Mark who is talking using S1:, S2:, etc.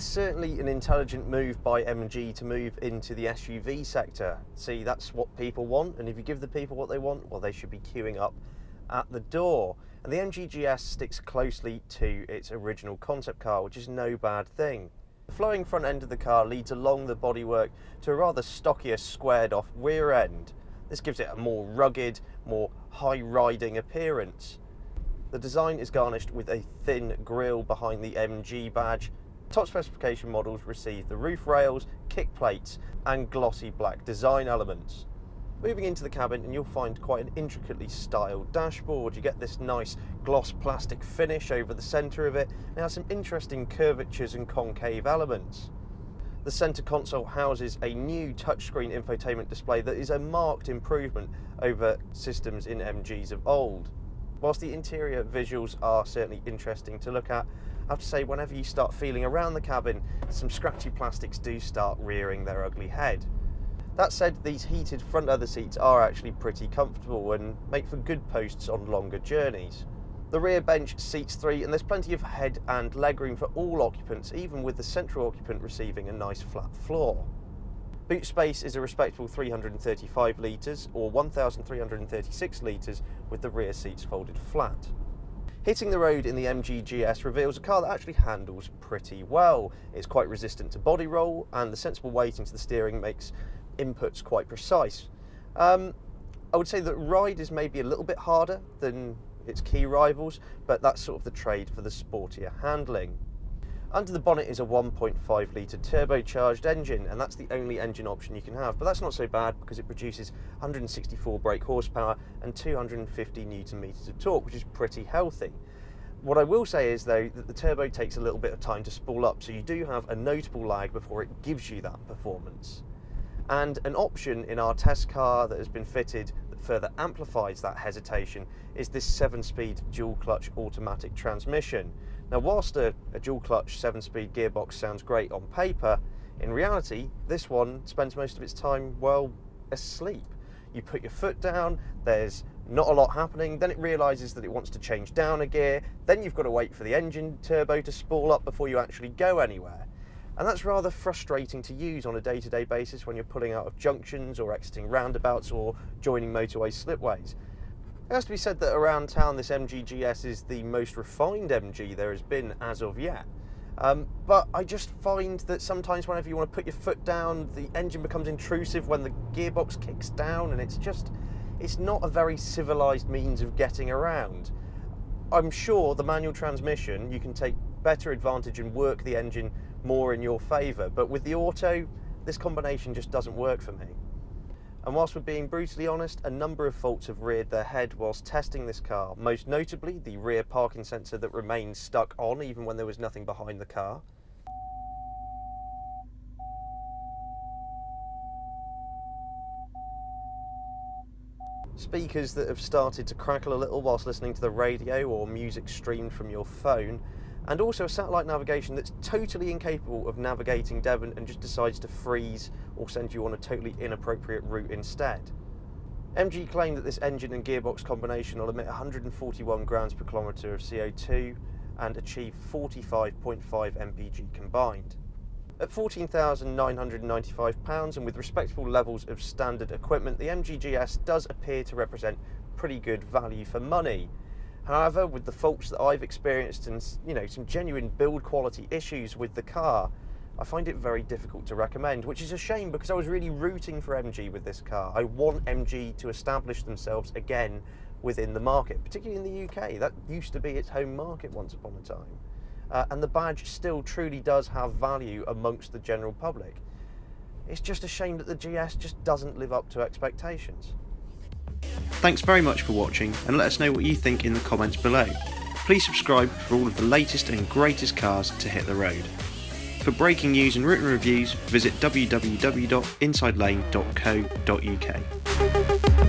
S1: It's certainly an intelligent move by MG to move into the SUV sector. See, that's what people want, and if you give the people what they want, well, they should be queuing up at the door. And the MG GS sticks closely to its original concept car, which is no bad thing. The flowing front end of the car leads along the bodywork to a rather stockier, squared-off rear end. This gives it a more rugged, more high-riding appearance. The design is garnished with a thin grille behind the MG badge. Top specification models receive the roof rails, kick plates and glossy black design elements. Moving into the cabin, and you'll find quite an intricately styled dashboard. You get this nice gloss plastic finish over the centre of it, and it has some interesting curvatures and concave elements. The centre console houses a new touchscreen infotainment display that is a marked improvement over systems in MGs of old. Whilst the interior visuals are certainly interesting to look at, I have to say, whenever you start feeling around the cabin, some scratchy plastics do start rearing their ugly head. That said, these heated front leather seats are actually pretty comfortable and make for good posts on longer journeys. The rear bench seats 3, and there's plenty of head and legroom for all occupants, even with the central occupant receiving a nice flat floor. Boot space is a respectable 335 litres or 1,336 litres with the rear seats folded flat. Hitting the road in the MG GS reveals a car that actually handles pretty well. It's quite resistant to body roll, and the sensible weighting to the steering makes inputs quite precise. I would say that ride is maybe a little bit harder than its key rivals, but that's sort of the trade for the sportier handling. Under the bonnet is a 1.5 litre turbocharged engine, and that's the only engine option you can have, but that's not so bad because it produces 164 brake horsepower and 250 newton meters of torque, which is pretty healthy. What I will say is, though, that the turbo takes a little bit of time to spool up, so you do have a notable lag before it gives you that performance. And an option in our test car that has been fitted that further amplifies that hesitation is this 7-speed dual-clutch automatic transmission. Now, whilst a dual-clutch 7-speed gearbox sounds great on paper, in reality, this one spends most of its time, well, asleep. You put your foot down, there's not a lot happening, then it realises that it wants to change down a gear, then you've got to wait for the engine turbo to spool up before you actually go anywhere. And that's rather frustrating to use on a day-to-day basis when you're pulling out of junctions or exiting roundabouts or joining motorway slipways. It has to be said that around town this MG GS is the most refined MG there has been as of yet. But I just find that sometimes whenever you want to put your foot down, the engine becomes intrusive when the gearbox kicks down, and it's not a very civilised means of getting around. I'm sure the manual transmission, you can take better advantage and work the engine more in your favour, but with the auto, this combination just doesn't work for me. And whilst we're being brutally honest, a number of faults have reared their head whilst testing this car, most notably the rear parking sensor that remained stuck on even when there was nothing behind the car. Speakers that have started to crackle a little whilst listening to the radio or music streamed from your phone, and also a satellite navigation that's totally incapable of navigating Devon and just decides to freeze or send you on a totally inappropriate route instead. MG claim that this engine and gearbox combination will emit 141 grams per kilometre of CO2 and achieve 45.5 mpg combined. At £14,995 and with respectable levels of standard equipment, the MG GS does appear to represent pretty good value for money. However, with the faults that I've experienced and some genuine build quality issues with the car, I find it very difficult to recommend, which is a shame because I was really rooting for MG with this car. I want MG to establish themselves again within the market, particularly in the UK. That used to be its home market once upon a time. And the badge still truly does have value amongst the general public. It's just a shame that the GS just doesn't live up to expectations.
S2: Thanks very much for watching, and let us know what you think in the comments below. Please subscribe for all of the latest and greatest cars to hit the road. For breaking news and written reviews, visit www.insidelane.co.uk.